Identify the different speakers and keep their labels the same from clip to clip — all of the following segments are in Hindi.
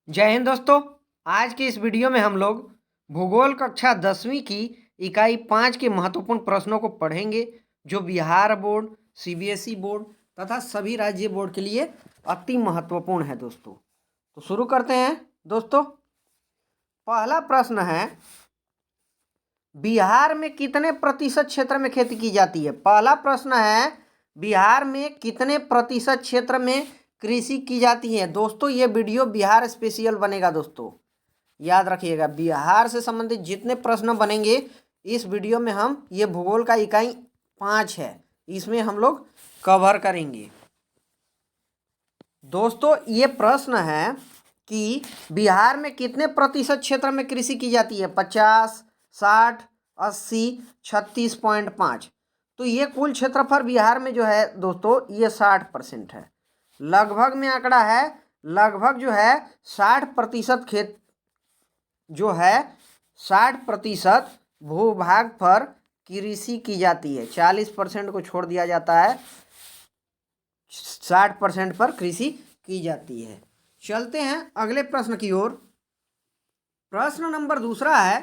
Speaker 1: जय हिंद दोस्तों। आज की इस वीडियो में हम लोग भूगोल कक्षा 10वीं की इकाई 5 के महत्वपूर्ण प्रश्नों को पढ़ेंगे जो बिहार बोर्ड, सीबीएसई बोर्ड तथा सभी राज्य बोर्ड के लिए अति महत्वपूर्ण है दोस्तों। तो शुरू करते हैं दोस्तों। पहला प्रश्न है, बिहार में कितने प्रतिशत क्षेत्र में खेती की जाती है। पहला प्रश्न है, बिहार में कितने प्रतिशत क्षेत्र में कृषि की जाती है। दोस्तों ये वीडियो बिहार स्पेशल बनेगा दोस्तों, याद रखिएगा। बिहार से संबंधित जितने प्रश्न बनेंगे इस वीडियो में हम ये भूगोल का इकाई 5 है इसमें हम लोग कवर करेंगे। दोस्तों ये प्रश्न है कि बिहार में कितने प्रतिशत क्षेत्र में कृषि की जाती है। 50, 60, 80, 36.5। तो ये कुल क्षेत्रफल बिहार में जो है दोस्तों ये 60% है। लगभग में आंकड़ा है, लगभग जो है 60% खेत जो है 60% भूभाग पर कृषि की जाती है। 40% को छोड़ दिया जाता है, 60% पर कृषि की जाती है। चलते हैं अगले प्रश्न की ओर। प्रश्न नंबर दूसरा है,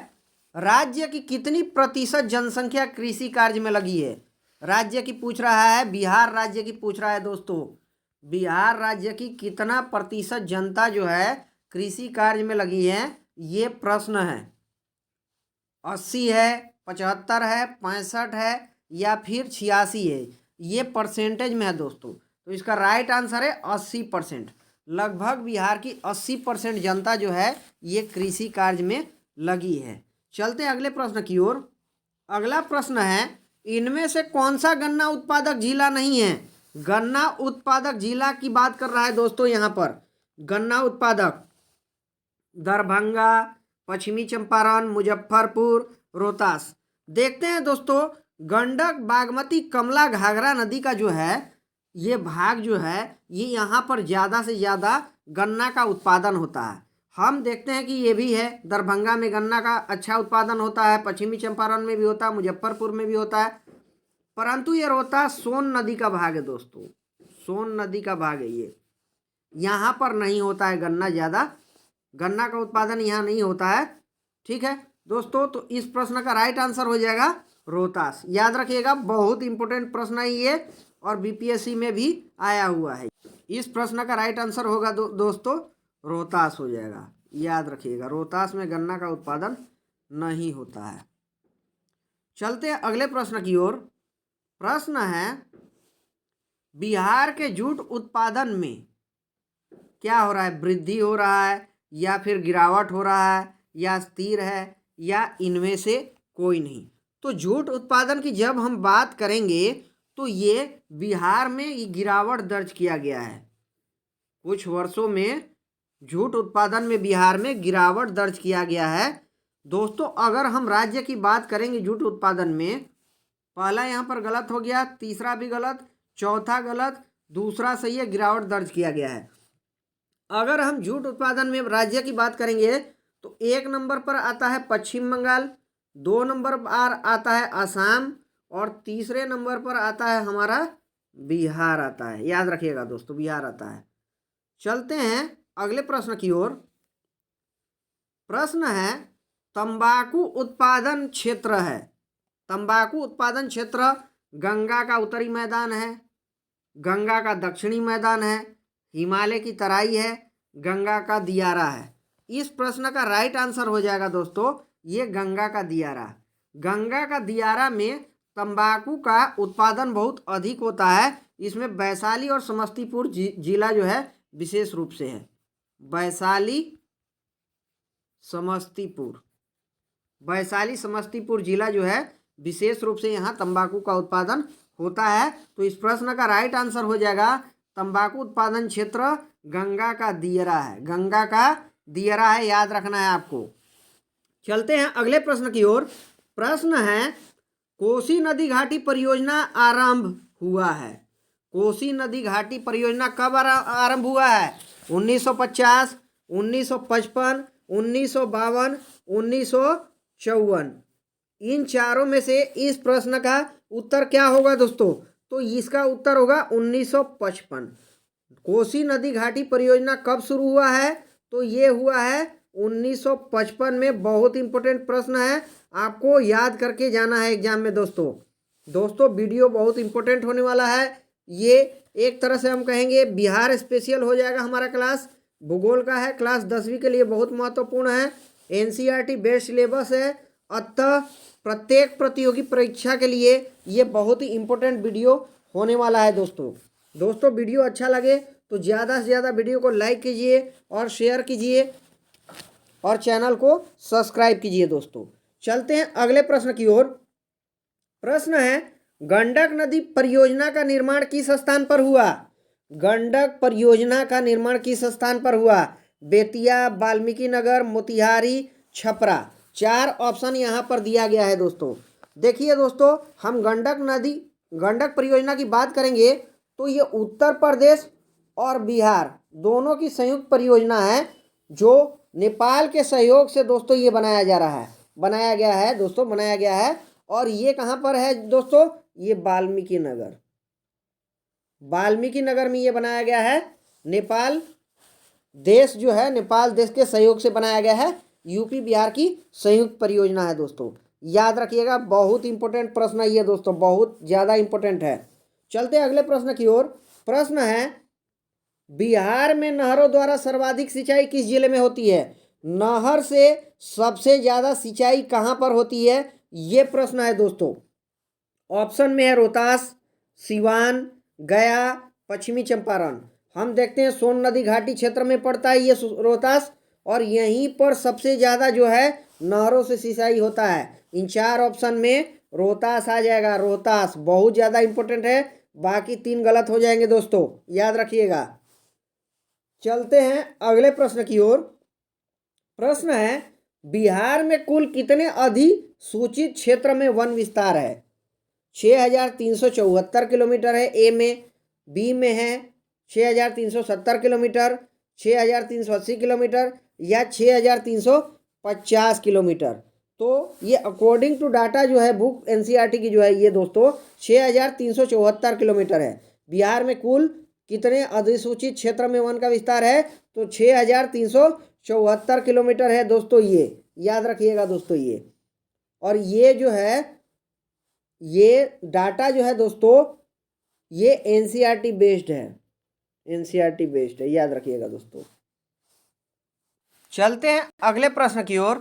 Speaker 1: राज्य की कितनी प्रतिशत जनसंख्या कृषि कार्य में लगी है। राज्य की पूछ रहा है, बिहार राज्य की पूछ रहा है दोस्तों। बिहार राज्य की कितना प्रतिशत जनता जो है कृषि कार्य में लगी है, ये प्रश्न है। 80 है, 75 है, 65 है या फिर 86 है। ये परसेंटेज में है दोस्तों। तो इसका राइट आंसर है 80%। लगभग बिहार की 80% जनता जो है ये कृषि कार्य में लगी है। चलते हैं अगले प्रश्न की ओर। अगला प्रश्न है, इनमें से कौन सा गन्ना उत्पादक जिला नहीं है। गन्ना उत्पादक जिला की बात कर रहा है दोस्तों। यहाँ पर गन्ना उत्पादक दरभंगा, पश्चिमी चंपारण, मुजफ्फरपुर, रोहतास। देखते हैं दोस्तों, गंडक, बागमती, कमला, घाघरा नदी का जो है ये भाग जो है ये यहाँ पर ज़्यादा से ज़्यादा गन्ना का उत्पादन होता है। हम देखते हैं कि ये भी है, दरभंगा में गन्ना का अच्छा उत्पादन होता है, पश्चिमी चंपारण में भी होता है, मुजफ्फरपुर में भी होता है। परंतु ये रोहतास सोन नदी का भाग है दोस्तों, सोन नदी का भाग है ये। यहाँ पर नहीं होता है गन्ना, ज़्यादा गन्ना का उत्पादन यहाँ नहीं होता है। ठीक है दोस्तों, तो इस प्रश्न का राइट आंसर हो जाएगा रोहतास। याद रखिएगा, बहुत इंपॉर्टेंट प्रश्न है ये और बीपीएससी में भी आया हुआ है। इस प्रश्न का राइट आंसर होगा दोस्तों रोहतास हो जाएगा। याद रखिएगा, रोहतास में गन्ना का उत्पादन नहीं होता है। चलते हैं अगले प्रश्न की ओर। प्रश्न है, बिहार के जूट उत्पादन में क्या हो रहा है। वृद्धि हो रहा है या फिर गिरावट हो रहा है या स्थिर है या इनमें से कोई नहीं। तो जूट उत्पादन की जब हम बात करेंगे तो ये बिहार में ये गिरावट दर्ज किया गया है। कुछ वर्षों में जूट उत्पादन में बिहार में गिरावट दर्ज किया गया है दोस्तों। अगर हम राज्य की बात करेंगे जूट उत्पादन में, पहला यहाँ पर गलत हो गया, तीसरा भी गलत, चौथा गलत, दूसरा सही है, गिरावट दर्ज किया गया है। अगर हम जूट उत्पादन में राज्य की बात करेंगे तो 1 नंबर पर आता है पश्चिम बंगाल, 2 नंबर पर आता है असम और तीसरे नंबर पर आता है हमारा बिहार आता है। याद रखिएगा दोस्तों, बिहार आता है। चलते हैं अगले प्रश्न की ओर। प्रश्न है, तंबाकू उत्पादन क्षेत्र है। तंबाकू उत्पादन क्षेत्र गंगा का उत्तरी मैदान है, गंगा का दक्षिणी मैदान है, हिमालय की तराई है, गंगा का दियारा है। इस प्रश्न का राइट आंसर हो जाएगा दोस्तों ये गंगा का दियारा। गंगा का दियारा में तंबाकू का उत्पादन बहुत अधिक होता है। इसमें वैशाली और समस्तीपुर जिला जो है विशेष रूप से है। वैशाली समस्तीपुर जिला जो है विशेष रूप से यहाँ तंबाकू का उत्पादन होता है। तो इस प्रश्न का राइट आंसर हो जाएगा तंबाकू उत्पादन क्षेत्र गंगा का दियरा है। गंगा का दियरा है, याद रखना है आपको। चलते हैं अगले प्रश्न की ओर। प्रश्न है, कोसी नदी घाटी परियोजना आरंभ हुआ है। कोसी नदी घाटी परियोजना कब आरंभ हुआ है। 1950, 1955, 1952, 1954। इन चारों में से इस प्रश्न का उत्तर क्या होगा दोस्तों। तो इसका उत्तर होगा 1955। कोसी नदी घाटी परियोजना कब शुरू हुआ है तो ये हुआ है 1955 में। बहुत इंपॉर्टेंट प्रश्न है, आपको याद करके जाना है एग्जाम में दोस्तों। दोस्तों वीडियो बहुत इंपॉर्टेंट होने वाला है। ये एक तरह से हम कहेंगे बिहार स्पेशल हो जाएगा हमारा क्लास। भूगोल का है, क्लास 10वीं के लिए बहुत महत्वपूर्ण है। एनसीईआरटी बेस्ड सिलेबस है, अतः प्रत्येक प्रतियोगी परीक्षा के लिए ये बहुत ही इम्पोर्टेंट वीडियो होने वाला है दोस्तों वीडियो अच्छा लगे तो ज़्यादा से ज़्यादा वीडियो को लाइक कीजिए और शेयर कीजिए और चैनल को सब्सक्राइब कीजिए दोस्तों। चलते हैं अगले प्रश्न की ओर। प्रश्न है, गंडक नदी परियोजना का निर्माण किस स्थान पर हुआ? गंडक परियोजना का निर्माण किस स्थान पर हुआ? बेतिया, वाल्मीकि नगर, मोतिहारी, छपरा। 4 ऑप्शन यहाँ पर दिया गया है दोस्तों। देखिए दोस्तों, हम गंडक परियोजना की बात करेंगे तो ये उत्तर प्रदेश और बिहार दोनों की संयुक्त परियोजना है, जो नेपाल के सहयोग से दोस्तों ये बनाया गया है। और ये कहाँ पर है दोस्तों? ये वाल्मीकि नगर में ये बनाया गया है। नेपाल देश जो है, नेपाल देश के सहयोग से बनाया गया है। यूपी बिहार की संयुक्त परियोजना है दोस्तों, याद रखिएगा। बहुत इंपॉर्टेंट प्रश्न है ये दोस्तों, बहुत ज़्यादा इंपॉर्टेंट है। चलते हैं अगले प्रश्न की ओर। प्रश्न है, बिहार में नहरों द्वारा सर्वाधिक सिंचाई किस जिले में होती है? नहर से सबसे ज़्यादा सिंचाई कहाँ पर होती है? ये प्रश्न है दोस्तों। ऑप्शन में है रोहतास, सिवान, गया, पश्चिमी चंपारण। हम देखते हैं सोन नदी घाटी क्षेत्र में पड़ता है ये रोहतास, और यहीं पर सबसे ज़्यादा जो है नहरों से सिंचाई होता है। इन 4 ऑप्शन में रोहतास आ जाएगा। रोहतास बहुत ज़्यादा इंपॉर्टेंट है, बाकी 3 गलत हो जाएंगे दोस्तों, याद रखिएगा। चलते हैं अगले प्रश्न की ओर। प्रश्न है, बिहार में कुल कितने अधिसूचित क्षेत्र में वन विस्तार है? 6374 किलोमीटर है ए में, बी में है 6370 किलोमीटर, 6380 किलोमीटर या 6350 किलोमीटर। तो ये अकॉर्डिंग टू डाटा जो है बुक एनसीईआरटी की जो है ये दोस्तों 6374 किलोमीटर है। बिहार में कुल कितने अधिसूचित क्षेत्र में वन का विस्तार है? तो 6374 किलोमीटर है दोस्तों, ये याद रखिएगा दोस्तों ये। और ये जो है, ये डाटा जो है दोस्तों, ये एनसीईआरटी बेस्ड है, याद रखिएगा दोस्तों। चलते हैं अगले प्रश्न की ओर।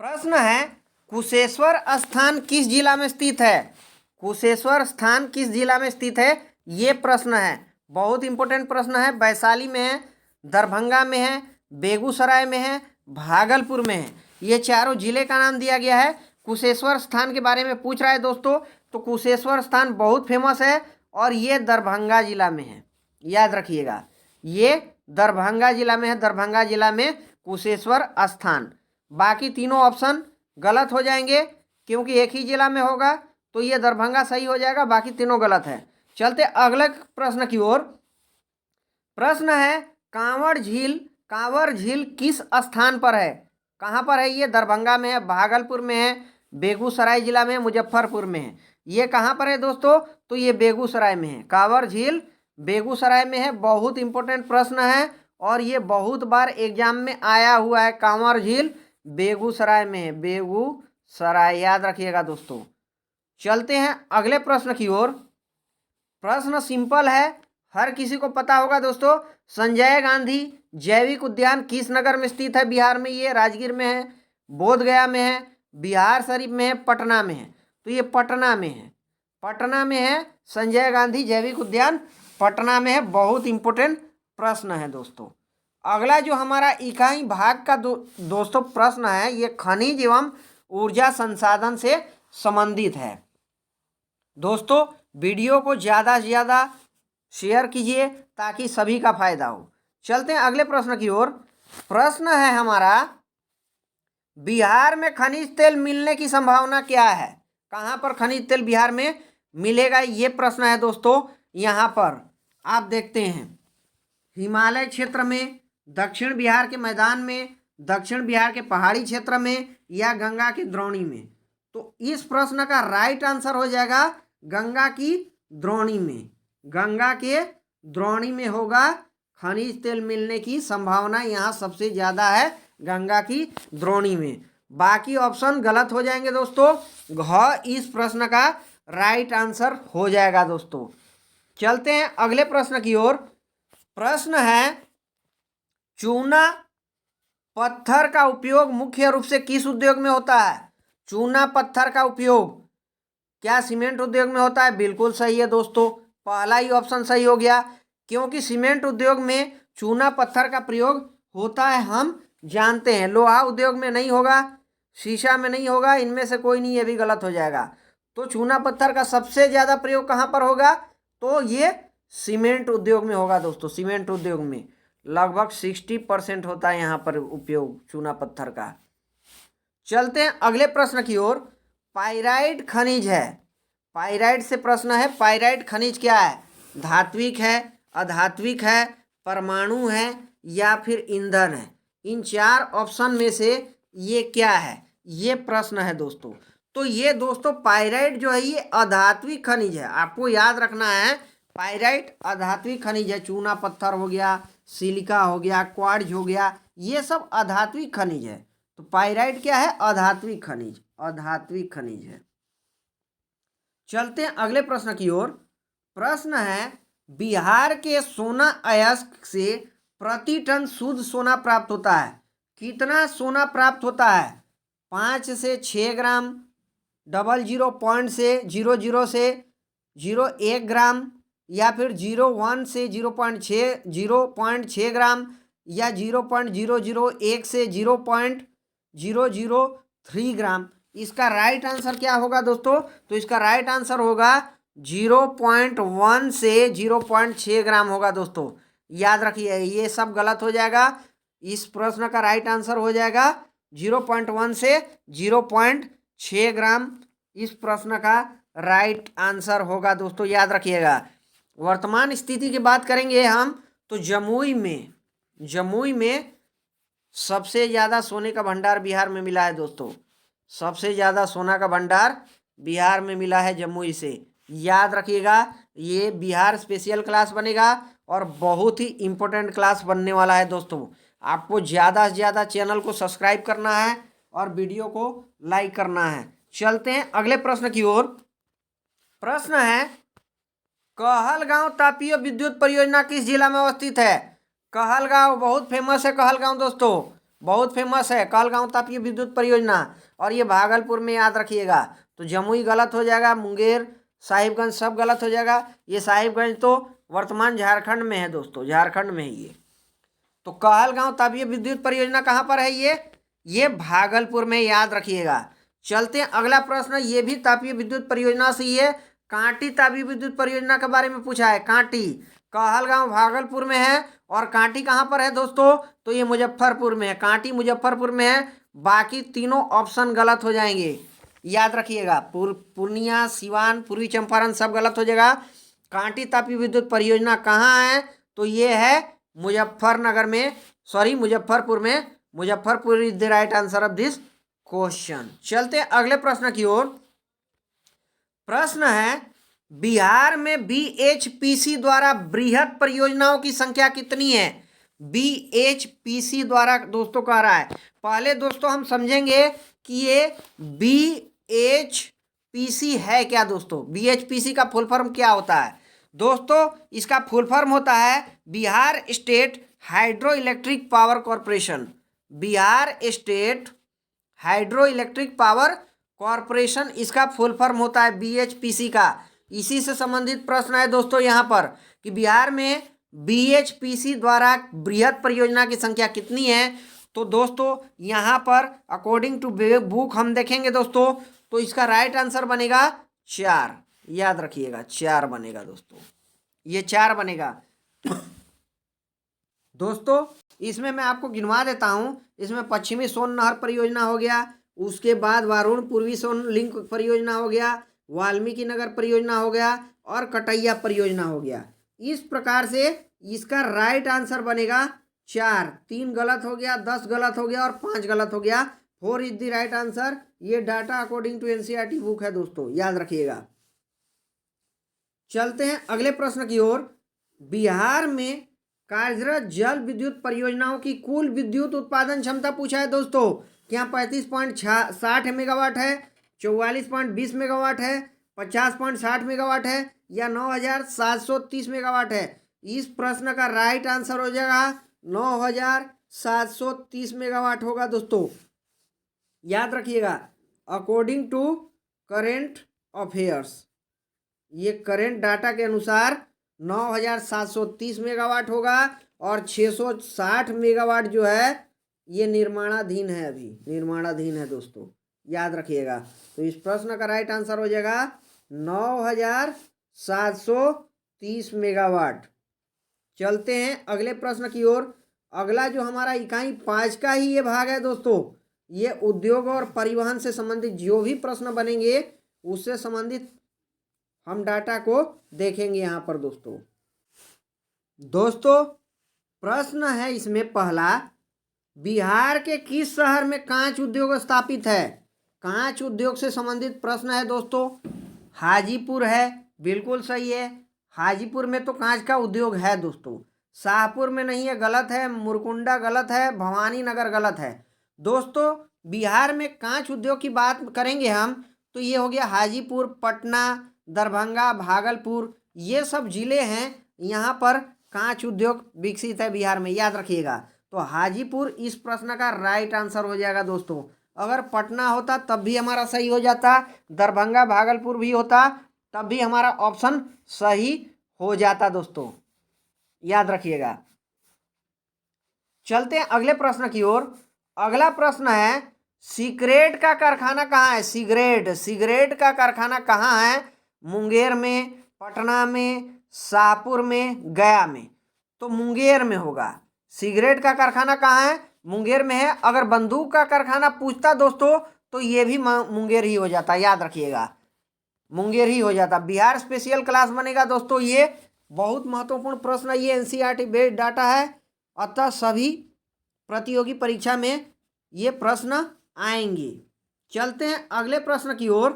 Speaker 1: प्रश्न है, कुशेश्वर स्थान किस जिला में स्थित है? कुशेश्वर स्थान किस जिला में स्थित है? ये प्रश्न है, बहुत इंपॉर्टेंट प्रश्न है। वैशाली में है, दरभंगा में है, बेगूसराय में है, भागलपुर में है। ये चारों जिले का नाम दिया गया है। कुशेश्वर स्थान के बारे में पूछ रहा है दोस्तों, तो कुशेश्वर स्थान बहुत फेमस है और ये दरभंगा जिला में है, याद रखिएगा। ये दरभंगा जिला में है, दरभंगा जिला में कुशेश्वर स्थान। बाकी तीनों ऑप्शन गलत हो जाएंगे, क्योंकि एक ही जिला में होगा, तो ये दरभंगा सही हो जाएगा, बाकी तीनों गलत है। चलते अगले प्रश्न की ओर। प्रश्न है, कांवड़ झील किस स्थान पर है? कहाँ पर है? ये दरभंगा में है, भागलपुर में है, बेगूसराय जिला में, मुजफ्फरपुर में है। ये कहाँ पर है दोस्तों? तो ये बेगूसराय में है। कांवड़ झील बेगूसराय में है। बहुत इंपॉर्टेंट प्रश्न है और ये बहुत बार एग्जाम में आया हुआ है। कांवड़ झील बेगूसराय में है, बेगूसराय, याद रखिएगा दोस्तों। चलते हैं अगले प्रश्न की ओर। प्रश्न सिंपल है, हर किसी को पता होगा दोस्तों। संजय गांधी जैविक उद्यान किस नगर में स्थित है बिहार में? ये राजगीर में है, बोधगया में है, बिहार शरीफ में है, पटना में है। तो ये पटना में है संजय गांधी जैविक उद्यान, पटना में है। बहुत इंपॉर्टेंट प्रश्न है दोस्तों। अगला जो हमारा इकाई भाग का दोस्तों प्रश्न है, ये खनिज एवं ऊर्जा संसाधन से संबंधित है दोस्तों। वीडियो को ज़्यादा से ज़्यादा शेयर कीजिए ताकि सभी का फायदा हो। चलते हैं अगले प्रश्न की ओर। प्रश्न है हमारा, बिहार में खनिज तेल मिलने की संभावना क्या है? कहाँ पर खनिज तेल बिहार में मिलेगा? ये प्रश्न है दोस्तों। यहाँ पर आप देखते हैं हिमालय क्षेत्र में, दक्षिण बिहार के मैदान में, दक्षिण बिहार के पहाड़ी क्षेत्र में, या गंगा की द्रोणी में। तो इस प्रश्न का राइट आंसर हो जाएगा गंगा की द्रोणी में। गंगा के द्रोणी में होगा खनिज तेल मिलने की संभावना यहाँ सबसे ज़्यादा है गंगा की द्रोणी में। बाकी ऑप्शन गलत हो जाएंगे दोस्तों। घ इस प्रश्न का राइट आंसर हो जाएगा दोस्तों। चलते हैं अगले प्रश्न की ओर। प्रश्न है, चूना पत्थर का उपयोग मुख्य रूप से किस उद्योग में होता है? चूना पत्थर का उपयोग क्या सीमेंट उद्योग में होता है? बिल्कुल सही है दोस्तों, पहला ही ऑप्शन सही हो गया, क्योंकि सीमेंट उद्योग में चूना पत्थर का प्रयोग होता है, हम जानते हैं। लोहा उद्योग में नहीं होगा, शीशा में नहीं होगा, इनमें से कोई नहीं, ये भी गलत हो जाएगा। तो चूना पत्थर का सबसे ज़्यादा प्रयोग कहाँ पर होगा? तो ये सीमेंट उद्योग में होगा दोस्तों। सीमेंट उद्योग में लगभग 60% होता है यहाँ पर उपयोग चूना पत्थर का। चलते हैं अगले प्रश्न की ओर। पाइराइट खनिज है, पाइराइट से प्रश्न है, पाइराइट खनिज क्या है? धात्विक है, अधात्विक है, परमाणु है या फिर ईंधन है? इन चार ऑप्शन में से ये क्या है? ये प्रश्न है दोस्तों। तो ये दोस्तों पाइराइट जो है ये अधात्विक खनिज है, आपको याद रखना है। पाइराइट अधात्विक खनिज है। चूना पत्थर हो गया, सिलिका हो गया, क्वार्ट्ज हो गया, ये सब अधात्विक खनिज है। तो पाइराइट क्या है? अधात्विक खनिज, अधात्विक खनिज है। चलते हैं अगले प्रश्न की ओर। प्रश्न है, बिहार के सोना अयस्क से प्रति टन शुद्ध सोना प्राप्त होता है। कितना सोना प्राप्त होता है? 5 से 6 ग्राम, 00 से 00 से 01 ग्राम, या फिर 01 से 0.6 ग्राम, या 0.001 से 0.003 ग्राम। इसका राइट आंसर क्या होगा दोस्तों? तो इसका राइट आंसर होगा 0.1 से 0.6 ग्राम होगा दोस्तों। याद रखिए, ये सब गलत हो जाएगा। इस प्रश्न का राइट आंसर हो जाएगा 0.1 से 0.6 ग्राम। इस प्रश्न का राइट आंसर होगा दोस्तों, याद रखिएगा। वर्तमान स्थिति की बात करेंगे हम, तो जमुई में सबसे ज़्यादा सोने का भंडार बिहार में मिला है दोस्तों। सबसे ज़्यादा सोना का भंडार बिहार में मिला है जमुई से। याद रखिएगा, ये बिहार स्पेशल क्लास बनेगा और बहुत ही इम्पोर्टेंट क्लास बनने वाला है दोस्तों। आपको ज़्यादा से ज़्यादा चैनल को सब्सक्राइब करना है और वीडियो को लाइक करना है। चलते हैं अगले प्रश्न की ओर। प्रश्न है, कहलगांव तापीय विद्युत परियोजना किस जिला में अवस्थित है? कहलगांव बहुत फेमस है, कहलगांव दोस्तों बहुत फेमस है, कहलगांव तापीय विद्युत परियोजना। और ये भागलपुर में, याद रखिएगा। तो जमुई गलत हो जाएगा, मुंगेर, साहिबगंज सब गलत हो जाएगा। ये साहिबगंज तो वर्तमान झारखंड में है दोस्तों, झारखंड में है ये। तो कहलगांव तापीय विद्युत परियोजना कहाँ पर है? ये भागलपुर में, याद रखिएगा। चलते हैं अगला प्रश्न, ये भी तापीय विद्युत परियोजना से ही है। कांटी तापीय विद्युत परियोजना के बारे में पूछा है। कांटी, कहलगांव भागलपुर में है और कांटी कहाँ पर है दोस्तों? तो ये मुजफ्फरपुर में है। कांटी मुजफ्फरपुर में है। बाकी तीनों ऑप्शन गलत हो जाएंगे, याद रखिएगा। पूर्णिया, सिवान, पूर्वी चंपारण सब गलत हो जाएगा। कांटी तापीय विद्युत परियोजना कहाँ है? तो ये है मुजफ्फरनगर में, सॉरी मुजफ्फरपुर में। Muzaffarpur is the right answer of this question. चलते अगले प्रश्न की ओर। प्रश्न है, बिहार में बीएचपीसी द्वारा बृहद परियोजनाओं की संख्या कितनी है? बीएचपीसी द्वारा दोस्तों कह रहा है। पहले दोस्तों हम समझेंगे कि ये बीएचपीसी है क्या दोस्तों। बीएचपीसी का फुल फॉर्म क्या होता है दोस्तों? इसका फुल फॉर्म होता है Bihar state hydro electric power corporation. Bihar state hydro electric power corporation, इसका फुल फॉर्म होता है बीएचपीसी का। इसी से संबंधित प्रश्न है दोस्तों यहाँ पर कि बिहार में बीएचपीसी द्वारा बृहद परियोजना की संख्या कितनी है। तो दोस्तों यहाँ पर अकॉर्डिंग टू बुक हम देखेंगे दोस्तों, तो इसका राइट आंसर बनेगा 4। याद रखिएगा 4 बनेगा दोस्तों, ये 4 बनेगा। दोस्तों इसमें मैं आपको गिनवा देता हूँ। इसमें पश्चिमी सोन नहर परियोजना हो गया, उसके बाद वारुण पूर्वी सोन लिंक परियोजना हो गया, वाल्मीकि नगर परियोजना हो गया और कटैया परियोजना हो गया। इस प्रकार से इसका राइट आंसर बनेगा 4। 3 गलत हो गया, 10 गलत हो गया और 5 गलत हो गया। 4 इज द राइट आंसर। ये data according to NCERT book है दोस्तों, याद रखिएगा। चलते हैं अगले प्रश्न की ओर। बिहार में कार्यरत जल विद्युत परियोजनाओं की कुल विद्युत उत्पादन क्षमता पूछा है दोस्तों। क्या 35.60 मेगावाट है, 44.20 मेगावाट है, 50.60 मेगावाट है या 9,730 मेगावाट है? इस प्रश्न का राइट आंसर हो जाएगा 9,730 मेगावाट होगा दोस्तों। याद रखिएगा, अकॉर्डिंग टू करेंट अफेयर्स, ये करेंट डाटा के अनुसार 9,730 मेगावाट होगा और 660 मेगावाट जो है ये निर्माणाधीन है, अभी निर्माणाधीन है दोस्तों। याद रखिएगा, तो इस प्रश्न का राइट आंसर हो जाएगा 9,730 मेगावाट। चलते हैं अगले प्रश्न की ओर। अगला जो हमारा इकाई 5 का ही ये भाग है दोस्तों, ये उद्योग और परिवहन से संबंधित जो भी प्रश्न बनेंगे उससे संबंधित हम डाटा को देखेंगे यहाँ पर दोस्तों प्रश्न है इसमें पहला, बिहार के किस शहर में कांच उद्योग स्थापित है? कांच उद्योग से संबंधित प्रश्न है दोस्तों। हाजीपुर है, बिल्कुल सही है, हाजीपुर में तो कांच का उद्योग है दोस्तों। शाहपुर में नहीं है, गलत है। मुरकुंडा गलत है, भवानी नगर गलत है। दोस्तों बिहार में कांच उद्योग की बात करेंगे हम तो ये हो गया हाजीपुर, पटना, दरभंगा, भागलपुर, ये सब जिले हैं यहाँ पर कांच उद्योग विकसित है बिहार में। याद रखिएगा, तो हाजीपुर इस प्रश्न का राइट आंसर हो जाएगा दोस्तों। अगर पटना होता तब भी हमारा सही हो जाता, दरभंगा भागलपुर भी होता तब भी हमारा ऑप्शन सही हो जाता दोस्तों। याद रखिएगा। चलते हैं अगले प्रश्न की ओर। अगला प्रश्न है, सिगरेट का कारखाना कहाँ है? सिगरेट का कारखाना कहाँ है? मुंगेर में, पटना में, शाहपुर में, गया में। तो मुंगेर में होगा। सिगरेट का कारखाना कहाँ है? मुंगेर में है। अगर बंदूक का कारखाना पूछता दोस्तों तो ये भी मुंगेर ही हो जाता। याद रखिएगा, मुंगेर ही हो जाता। बिहार स्पेशल क्लास बनेगा दोस्तों। ये बहुत महत्वपूर्ण प्रश्न, ये एनसीईआरटी बेस्ड डाटा है, अतः सभी प्रतियोगी परीक्षा में ये प्रश्न आएंगे। चलते हैं अगले प्रश्न की ओर।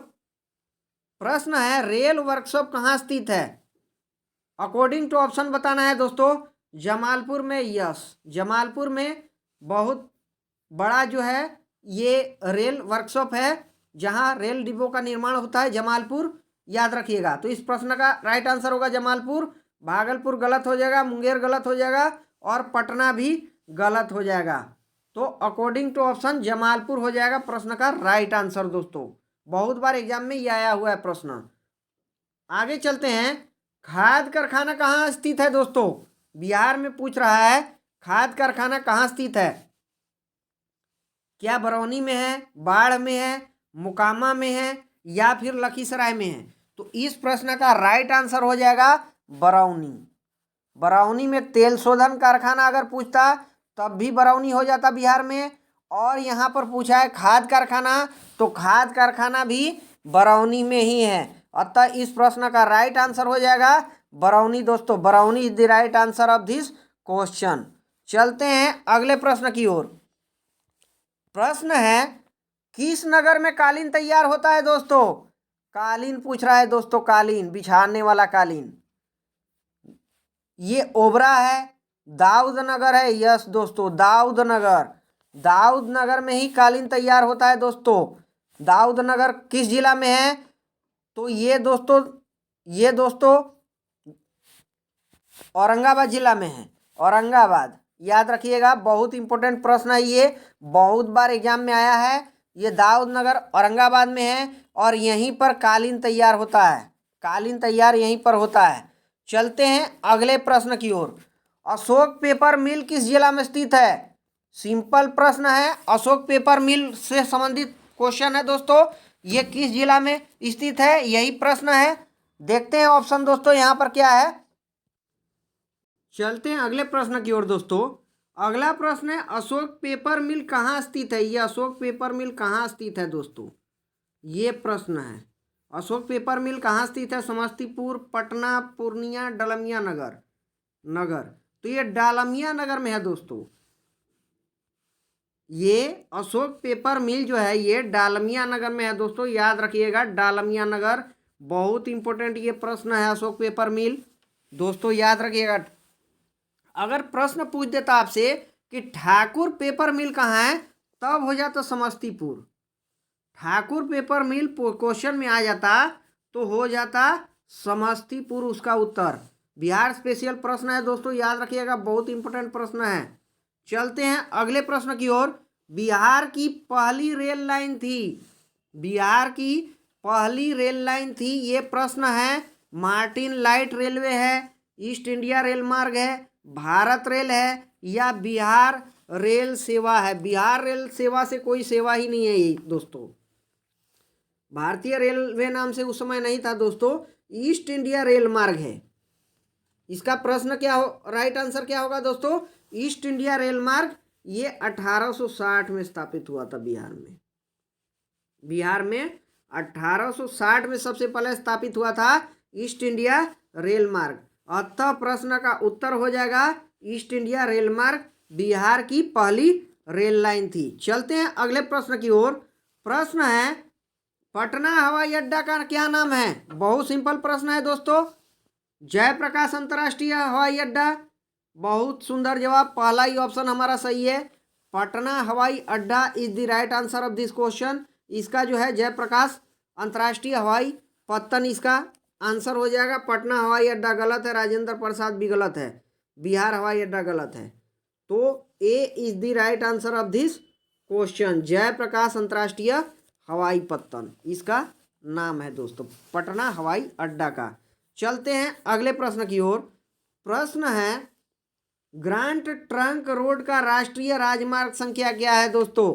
Speaker 1: प्रश्न है, रेल वर्कशॉप कहाँ स्थित है? अकॉर्डिंग टू ऑप्शन बताना है दोस्तों। जमालपुर में, यस, जमालपुर में बहुत बड़ा जो है ये रेल वर्कशॉप है जहाँ रेल डिब्बों का निर्माण होता है, जमालपुर। याद रखिएगा, तो इस प्रश्न का राइट आंसर होगा जमालपुर। भागलपुर गलत हो जाएगा, मुंगेर गलत हो जाएगा और पटना भी गलत हो जाएगा। तो अकॉर्डिंग टू ऑप्शन जमालपुर हो जाएगा प्रश्न का राइट आंसर दोस्तों। बहुत बार एग्जाम में ये आया हुआ है प्रश्न। आगे चलते हैं, खाद कारखाना कहाँ स्थित है दोस्तों? बिहार में पूछ रहा है, खाद कारखाना कहाँ स्थित है? क्या बरौनी में है, बाढ़ में है, मोकामा में है या फिर लखीसराय में है? तो इस प्रश्न का राइट आंसर हो जाएगा बरौनी। बरौनी में तेल शोधन कारखाना अगर पूछता तब भी बरौनी हो जाता बिहार में। और यहाँ पर पूछा है खाद कारखाना, तो खाद कारखाना भी बरौनी में ही है। अतः इस प्रश्न का राइट आंसर हो जाएगा बरौनी दोस्तों। Barauni is the right answer of this question. चलते हैं अगले प्रश्न की ओर। प्रश्न है, किस नगर में कालीन तैयार होता है दोस्तों? कालीन पूछ रहा है दोस्तों, कालीन बिछाने वाला कालीन। ये ओबरा है, दाऊद नगर है, यस दोस्तों, दाऊद नगर में ही कालीन तैयार होता है दोस्तों। दाऊद नगर किस जिला में है? तो ये दोस्तों औरंगाबाद जिला में है, औरंगाबाद। याद रखिएगा, बहुत इंपॉर्टेंट प्रश्न है ये, बहुत बार एग्जाम में आया है। ये दाऊद नगर औरंगाबाद में है और यहीं पर कालीन तैयार होता है, कालीन तैयार यहीं पर होता है। चलते हैं अगले प्रश्न की ओर। अशोक पेपर मिल किस जिला में स्थित है? सिंपल प्रश्न है, अशोक पेपर मिल से संबंधित क्वेश्चन है दोस्तों। ये किस जिला में स्थित है, यही प्रश्न है। देखते हैं ऑप्शन दोस्तों यहाँ पर क्या है। चलते हैं अगले प्रश्न की ओर दोस्तों। अगला प्रश्न है, अशोक पेपर मिल कहाँ स्थित है? ये अशोक पेपर मिल कहाँ स्थित है दोस्तों, ये प्रश्न है। अशोक पेपर मिल कहाँ स्थित है? समस्तीपुर, पटना, पूर्णिया, डालमिया नगर। तो ये डालमिया नगर में है दोस्तों। ये अशोक पेपर मिल जो है ये डालमिया नगर में है दोस्तों। याद रखिएगा, डालमिया नगर, बहुत इंपॉर्टेंट ये प्रश्न है। अशोक पेपर मिल दोस्तों याद रखिएगा। अगर प्रश्न पूछ देता आपसे कि ठाकुर पेपर मिल कहाँ है, तब हो जाता समस्तीपुर। ठाकुर पेपर मिल क्वेश्चन में आ जाता तो हो जाता समस्तीपुर उसका उत्तर। बिहार स्पेशल प्रश्न है दोस्तों, याद रखिएगा, बहुत इंपॉर्टेंट प्रश्न है। चलते हैं अगले प्रश्न की ओर। बिहार की पहली रेल लाइन थी, बिहार की पहली रेल लाइन थी, ये प्रश्न है। मार्टिन लाइट रेलवे है, ईस्ट इंडिया रेल मार्ग है, भारत रेल है, या बिहार रेल सेवा है। बिहार रेल सेवा से कोई सेवा ही नहीं है ये दोस्तों, भारतीय रेलवे नाम से उस समय नहीं था दोस्तों, ईस्ट इंडिया रेल मार्ग है। इसका प्रश्न क्या हो, राइट आंसर क्या होगा दोस्तों, ईस्ट इंडिया रेल मार्ग। ये 1860 में स्थापित हुआ था बिहार में। बिहार में 1860 में सबसे पहले स्थापित हुआ था ईस्ट इंडिया रेल मार्ग। अतः प्रश्न का उत्तर हो जाएगा ईस्ट इंडिया रेल मार्ग बिहार की पहली रेल लाइन थी। चलते हैं अगले प्रश्न की ओर। प्रश्न है पटना हवाई अड्डा का क्या नाम है। बहुत सिंपल प्रश्न है दोस्तों, जयप्रकाश अंतर्राष्ट्रीय हवाई अड्डा। बहुत सुंदर जवाब, पहला ही ऑप्शन हमारा सही है। पटना हवाई अड्डा is the right answer of this question. इसका जो है जयप्रकाश अंतर्राष्ट्रीय हवाई पत्तन इसका आंसर हो जाएगा। पटना हवाई अड्डा गलत है, राजेंद्र प्रसाद भी गलत है, बिहार हवाई अड्डा गलत है। तो A is the right answer of this question, Jayaprakash अंतर्राष्ट्रीय हवाई पत्तन इसका नाम है दोस्तों, पटना हवाई अड्डा का। चलते हैं अगले प्रश्न की ओर। प्रश्न है ग्रांट ट्रंक रोड का राष्ट्रीय राजमार्ग संख्या क्या है दोस्तों।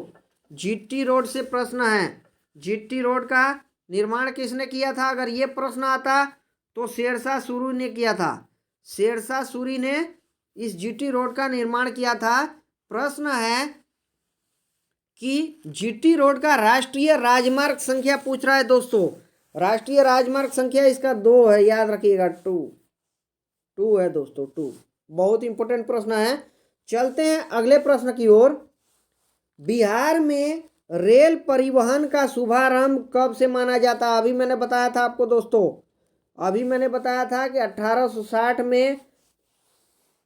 Speaker 1: जीटी रोड से प्रश्न है। जीटी रोड का निर्माण किसने किया था, अगर ये प्रश्न आता तो शेरशाह सूरी ने किया था। शेरशाह सूरी ने इस जीटी रोड का निर्माण किया था। प्रश्न है कि जीटी रोड का राष्ट्रीय राजमार्ग संख्या पूछ रहा है दोस्तों। राष्ट्रीय राजमार्ग संख्या इसका 2 है, याद रखिएगा, 2 है दोस्तों, 2। बहुत इंपॉर्टेंट प्रश्न है। चलते हैं अगले प्रश्न की ओर। बिहार में रेल परिवहन का शुभारंभ कब से माना जाता है। अभी मैंने बताया था आपको दोस्तों, अभी मैंने बताया था कि 1860 में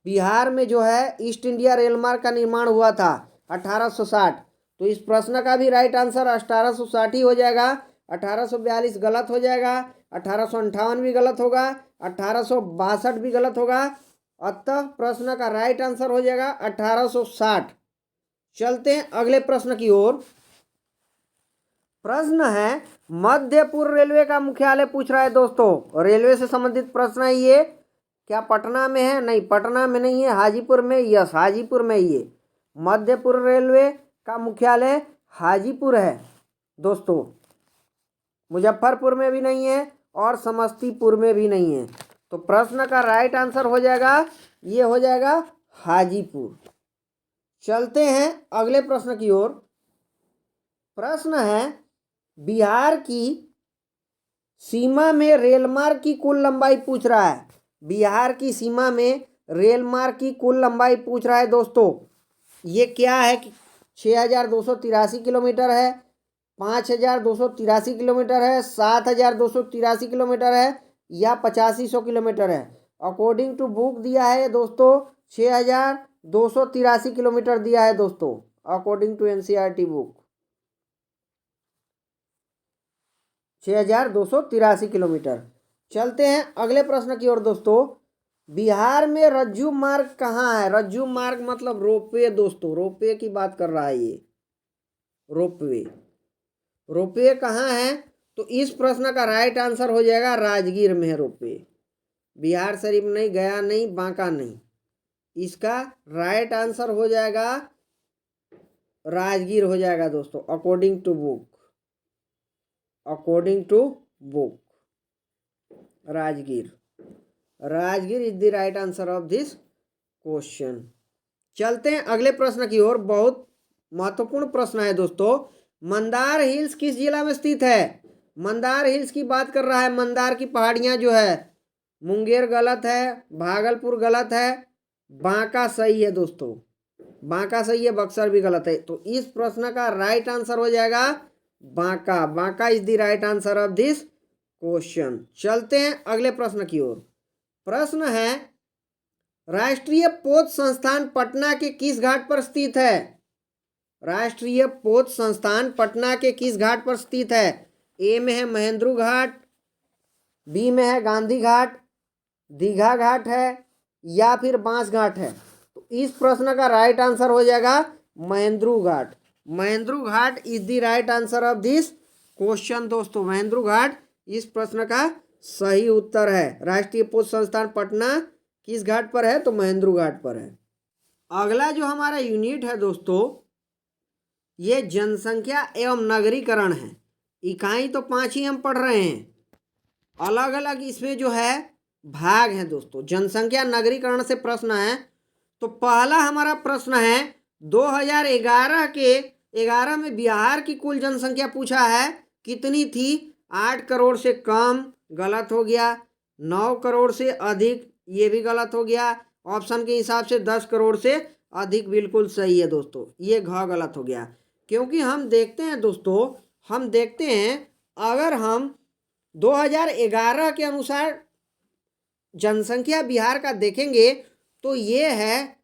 Speaker 1: बिहार में जो है ईस्ट इंडिया रेल मार्ग का निर्माण हुआ था, 1860। तो इस प्रश्न का भी राइट आंसर 1860 ही हो जाएगा। 1842 गलत हो जाएगा, 1858 भी गलत होगा, 1862 भी गलत होगा। अतः प्रश्न का राइट आंसर हो जाएगा 1860। चलते हैं अगले प्रश्न की ओर। प्रश्न है मध्य पूर्व रेलवे का मुख्यालय पूछ रहा है दोस्तों। रेलवे से संबंधित प्रश्न है ये। क्या पटना में है, नहीं पटना में नहीं है, हाजीपुर में, यस हाजीपुर में। ये मध्य पूर्व रेलवे का मुख्यालय हाजीपुर है दोस्तों, मुजफ्फरपुर में भी नहीं है और समस्तीपुर में भी नहीं है। तो प्रश्न का राइट आंसर हो जाएगा, ये हो जाएगा हाजीपुर। चलते हैं अगले प्रश्न की ओर। प्रश्न है बिहार की सीमा में रेलमार्ग की कुल लंबाई पूछ रहा है। बिहार की सीमा में रेलमार्ग की कुल लंबाई पूछ रहा है दोस्तों। ये क्या है कि 6283 किलोमीटर है, 5283 किलोमीटर है, 7283 किलोमीटर है, या 8500 किलोमीटर है। अकॉर्डिंग टू बुक दिया है दोस्तों 6283 किलोमीटर दिया है दोस्तों, according to NCERT book 6283 kilometre. चलते हैं अगले प्रश्न की ओर दोस्तों। बिहार में रज्जू मार्ग कहाँ है। रज्जू मार्ग मतलब रोपवे दोस्तों, रोपवे की बात कर रहा है ये, रोपवे। रोपवे कहाँ है, तो इस प्रश्न का राइट आंसर हो जाएगा राजगीर में है रोपवे। बिहार शरीफ नहीं, गया नहीं, बांका नहीं, इसका राइट आंसर हो जाएगा राजगीर हो जाएगा दोस्तों, according to book, according to book Rajgir. Rajgir is the right answer of this question. चलते हैं अगले प्रश्न की ओर। बहुत महत्वपूर्ण प्रश्न है दोस्तों। मंदार हिल्स किस जिला में स्थित है। मंदार हिल्स की बात कर रहा है, मंदार की पहाड़ियां जो है। मुंगेर गलत है, भागलपुर गलत है, बांका सही है दोस्तों, बांका सही है, बक्सर भी गलत है। तो इस प्रश्न का राइट आंसर हो जाएगा Banka. Banka is the right answer of this question. चलते हैं अगले प्रश्न की ओर। प्रश्न है राष्ट्रीय पोत संस्थान पटना के किस घाट पर स्थित है? राष्ट्रीय पोत संस्थान पटना के किस घाट पर स्थित है? ए में है महेंद्रू घाट, बी में है गांधी घाट, दीघा घाट है, या फिर बांस घाट है? तो इस प्रश्न का राइट आंसर हो जाएगा Mahendru Ghat. Mahendru Ghat is the right answer of this question दोस्तों। महेंद्रू घाट इस प्रश्न का सही उत्तर है। राष्ट्रीय पोत संस्थान पटना किस घाट पर है? तो महेंद्रू घाट पर है। अगला जो हमारा यूनिट है दोस्तों, ये जनसंख्या एवं नगरीकरण है। इकाई तो 5 ही हम पढ़ रहे हैं, अलग अलग इसमें जो है भाग हैं दोस्तों। जनसंख्या नगरीकरण से प्रश्न है। तो पहला हमारा प्रश्न है 2011 में बिहार की कुल जनसंख्या पूछा है, कितनी थी? 8 करोड़ से कम, गलत हो गया। 9 करोड़ से अधिक, ये भी गलत हो गया। ऑप्शन के हिसाब से 10 करोड़ से अधिक बिल्कुल सही है दोस्तों, ये घ गलत हो गया। क्योंकि हम देखते हैं दोस्तों, हम देखते हैं अगर हम 2011 के अनुसार जनसंख्या बिहार का देखेंगे तो ये है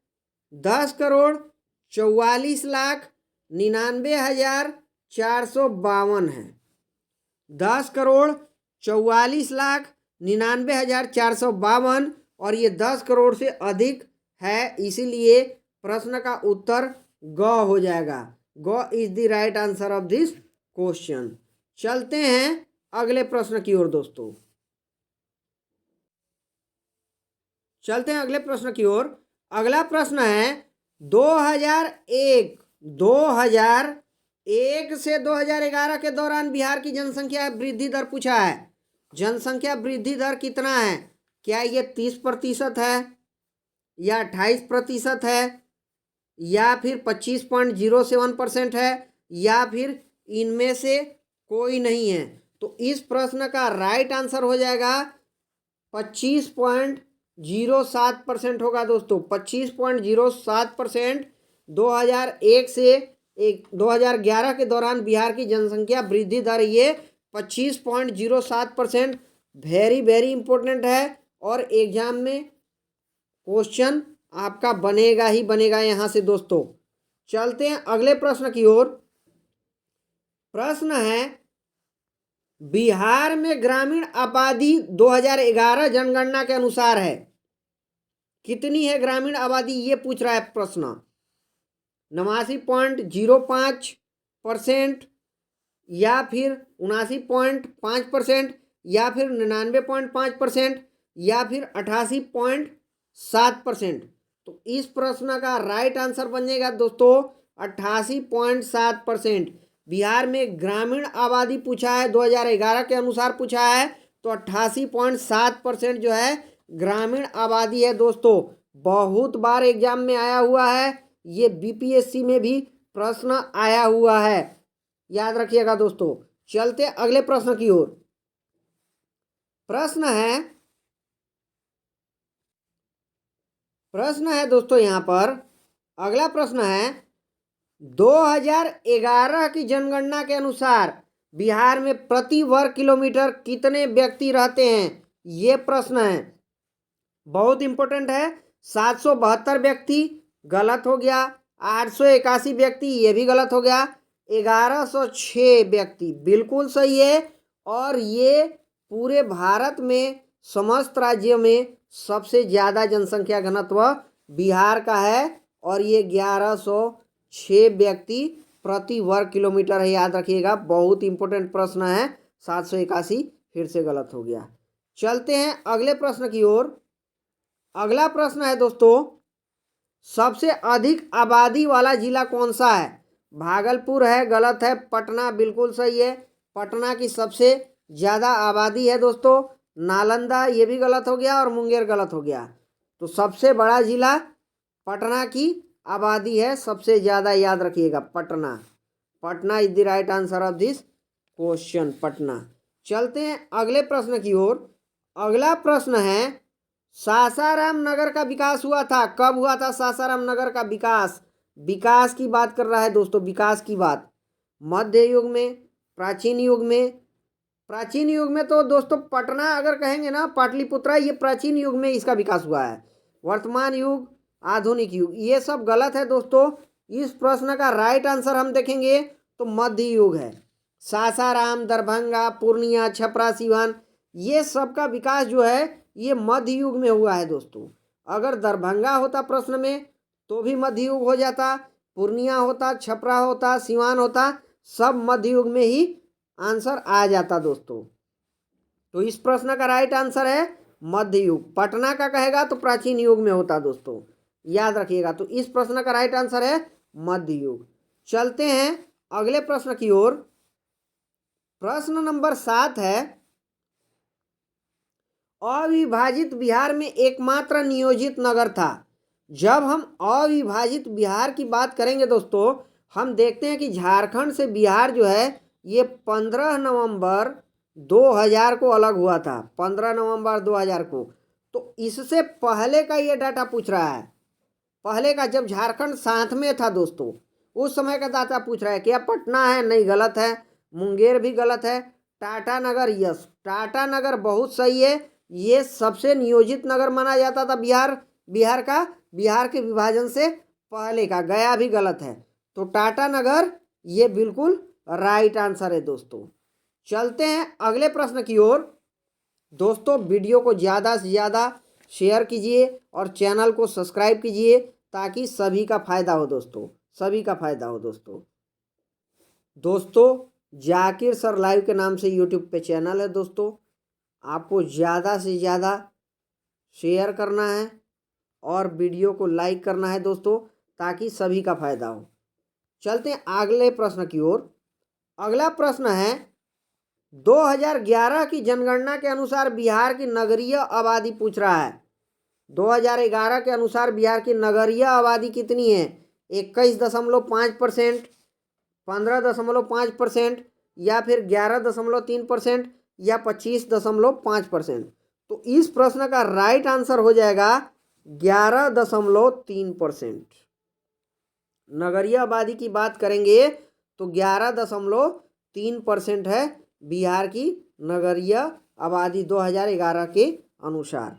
Speaker 1: 10,44,99,452 है। 10,44,99,452 और ये 10 करोड़ से अधिक है, इसीलिए प्रश्न का उत्तर ग हो जाएगा। ग is the right answer of this question. चलते हैं अगले प्रश्न की ओर दोस्तों। चलते हैं अगले प्रश्न की ओर। अगला प्रश्न है 2001 से 2011 के दौरान बिहार की जनसंख्या वृद्धि दर पूछा है। जनसंख्या वृद्धि दर कितना है? क्या ये 30% है, या 28% है, या फिर 25.07% है, या फिर इनमें से कोई नहीं है? तो इस प्रश्न का राइट आंसर हो जाएगा 25.07% होगा दोस्तों। 25.07% 2001 से 2011 के दौरान बिहार की जनसंख्या वृद्धि दर ये 25.07%। वेरी वेरी इंपॉर्टेंट है और एग्जाम में क्वेश्चन आपका बनेगा ही बनेगा यहाँ से दोस्तों। चलते हैं अगले प्रश्न की ओर। प्रश्न है बिहार में ग्रामीण आबादी 2011 जनगणना के अनुसार है, कितनी है ग्रामीण आबादी? ये पूछ रहा है प्रश्न। 89.05%, या फिर 79.5%, या फिर 99.5%, या फिर 88.7%। तो इस प्रश्न का राइट आंसर बनेगा दोस्तों 88.7%। बिहार में ग्रामीण आबादी पूछा है, 2011 के अनुसार पूछा है, तो 88.7% जो है ग्रामीण आबादी है दोस्तों। बहुत बार एग्जाम में आया हुआ है, ये बीपीएससी में भी प्रश्न आया हुआ है, याद रखिएगा दोस्तों। चलते अगले प्रश्न की ओर। प्रश्न है दोस्तों यहाँ पर अगला प्रश्न है 2011 की जनगणना के अनुसार बिहार में प्रति वर्ग किलोमीटर कितने व्यक्ति रहते हैं? ये प्रश्न है, बहुत इंपॉर्टेंट है। 772 व्यक्ति, गलत हो गया। 881 व्यक्ति, ये भी गलत हो गया। 1106 व्यक्ति बिल्कुल सही है। और ये पूरे भारत में समस्त राज्यों में सबसे ज़्यादा जनसंख्या घनत्व बिहार का है, और ये 1106 व्यक्ति प्रति वर्ग किलोमीटर है, याद रखिएगा। बहुत इंपॉर्टेंट प्रश्न है। 781 फिर से गलत हो गया। चलते हैं अगले प्रश्न की ओर। अगला प्रश्न है दोस्तों, सबसे अधिक आबादी वाला जिला कौन सा है? भागलपुर है, गलत है। पटना बिल्कुल सही है, पटना की सबसे ज़्यादा आबादी है दोस्तों। नालंदा, ये भी गलत हो गया, और मुंगेर गलत हो गया। तो सबसे बड़ा जिला पटना की आबादी है, सबसे ज़्यादा, याद रखिएगा Patna. Patna is the right answer of this question, Patna. चलते हैं अगले प्रश्न की ओर। अगला प्रश्न है सासाराम नगर का विकास हुआ था, कब हुआ था सासाराम नगर का विकास? विकास की बात कर रहा है दोस्तों, विकास की बात। मध्य युग में, प्राचीन युग में? प्राचीन युग में तो दोस्तों पटना अगर कहेंगे ना, पाटलिपुत्रा, ये प्राचीन युग में इसका विकास हुआ है। वर्तमान युग, आधुनिक युग, ये सब गलत है दोस्तों। इस प्रश्न का राइट आंसर हम देखेंगे तो मध्य युग है। सासाराम, दरभंगा, पूर्णिया, छपरा, सिवान, ये सब का विकास जो है ये मध्य युग में हुआ है दोस्तों। अगर दरभंगा होता प्रश्न में तो भी मध्य युग हो जाता, पूर्णिया होता, छपरा होता, सिवान होता, सब मध्य युग में ही आंसर आ जाता दोस्तों। तो इस प्रश्न का राइट आंसर है मध्य युग। पटना का कहेगा तो प्राचीन युग में होता दोस्तों, याद रखिएगा। तो इस प्रश्न का राइट आंसर है मध्य युग। चलते हैं अगले प्रश्न की ओर। प्रश्न नंबर 7 है, अविभाजित बिहार में एकमात्र नियोजित नगर था। जब हम अविभाजित बिहार की बात करेंगे दोस्तों, हम देखते हैं कि झारखंड से बिहार जो है ये 15 नवंबर 2000 को अलग हुआ था, 15 नवंबर 2000 को। तो इससे पहले का ये डाटा पूछ रहा है, पहले का जब झारखंड साथ में था दोस्तों, उस समय का डाटा पूछ रहा है। क्या पटना है? नहीं, गलत है। मुंगेर भी गलत है। टाटा नगर, यस, टाटा नगर बहुत सही है। ये सबसे नियोजित नगर माना जाता था बिहार के विभाजन से पहले का। गया भी गलत है। तो टाटा नगर ये बिल्कुल राइट आंसर है दोस्तों। चलते हैं अगले प्रश्न की ओर। दोस्तों वीडियो को ज़्यादा से ज़्यादा शेयर कीजिए और चैनल को सब्सक्राइब कीजिए ताकि सभी का फायदा हो दोस्तों, सभी का फायदा हो दोस्तों। जाकिर सर लाइव के नाम से यूट्यूब पे चैनल है दोस्तों, आपको ज़्यादा से ज़्यादा शेयर करना है और वीडियो को लाइक करना है दोस्तों ताकि सभी का फायदा हो। चलते हैं अगले प्रश्न की ओर। अगला प्रश्न है, 2011 की जनगणना के अनुसार बिहार की नगरीय आबादी पूछ रहा है। 2011 के अनुसार बिहार की नगरीय आबादी कितनी है? 21.5%, 15.5%, या फिर 11.3%, या 25.5%। तो इस प्रश्न का राइट आंसर हो जाएगा 11.3%। नगरीय आबादी की बात करेंगे तो 11.3% है बिहार की नगरीय आबादी 2011 के अनुसार।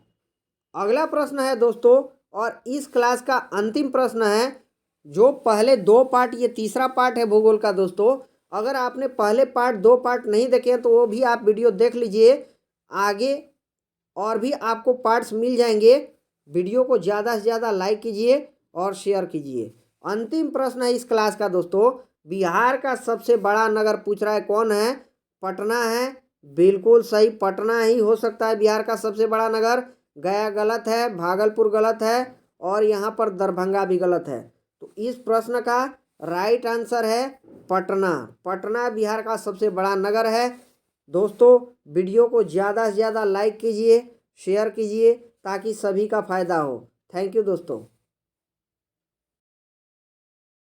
Speaker 1: अगला प्रश्न है दोस्तों, और इस क्लास का अंतिम प्रश्न है। जो पहले 2 पार्ट, ये तीसरा पार्ट है भूगोल का दोस्तों। अगर आपने पहले पार्ट 2 पार्ट नहीं देखे हैं तो वो भी आप वीडियो देख लीजिए, आगे और भी आपको पार्ट्स मिल जाएंगे। वीडियो को ज़्यादा से ज़्यादा लाइक कीजिए और शेयर कीजिए। अंतिम प्रश्न है इस क्लास का दोस्तों, बिहार का सबसे बड़ा नगर पूछ रहा है, कौन है? पटना है, बिल्कुल सही, पटना ही हो सकता है बिहार का सबसे बड़ा नगर। गया गलत है, भागलपुर गलत है, और यहाँ पर दरभंगा भी गलत है। तो इस प्रश्न का राइट आंसर है पटना। पटना बिहार का सबसे बड़ा नगर है दोस्तों। वीडियो को ज़्यादा से ज़्यादा लाइक कीजिए, शेयर कीजिए ताकि सभी का फायदा हो। थैंक यू दोस्तों।